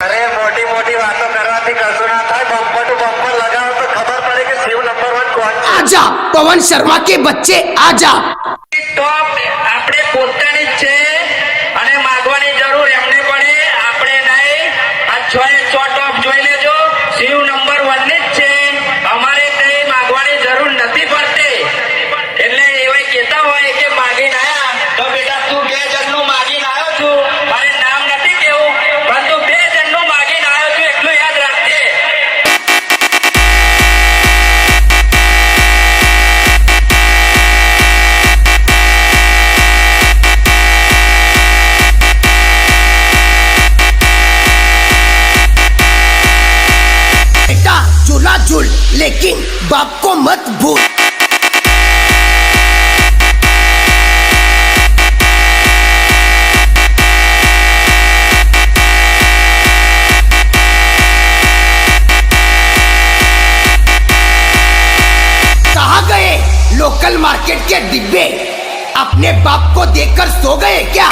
अरे मोटी मोटी बातों करवाती कसूर ना था। बम्पर टू बम्पर लगाओ तो खबर पड़े कि शिव नंबर 1 कौन है। आजा पवन शर्मा के बच्चे आजा। ટોપ આપણે પોતાની જ છે અને માગવાની જરૂર એમને પડે આપણે નહીં। આ 6 એ 6 ટોપ જોઈ લેજો, શિવ નંબર 1 ની જ છે, અમારે કઈ માગવાની જરૂર નથી પડતી। એટલે એવા કહેતા હોય કે માગીને આયા તો બેટા તું 2 જણનું માગીને આવ્યો છું, મારે નામ નથી કેવું, પરંતુ 2 જણનું માગીને આવ્યો છું એટલું યાદ રાખજે। झूला झूल लेकिन बाप को मत भूल। कहाँ गए लोकल मार्केट के डिब्बे? अपने बाप को देखकर सो गए क्या?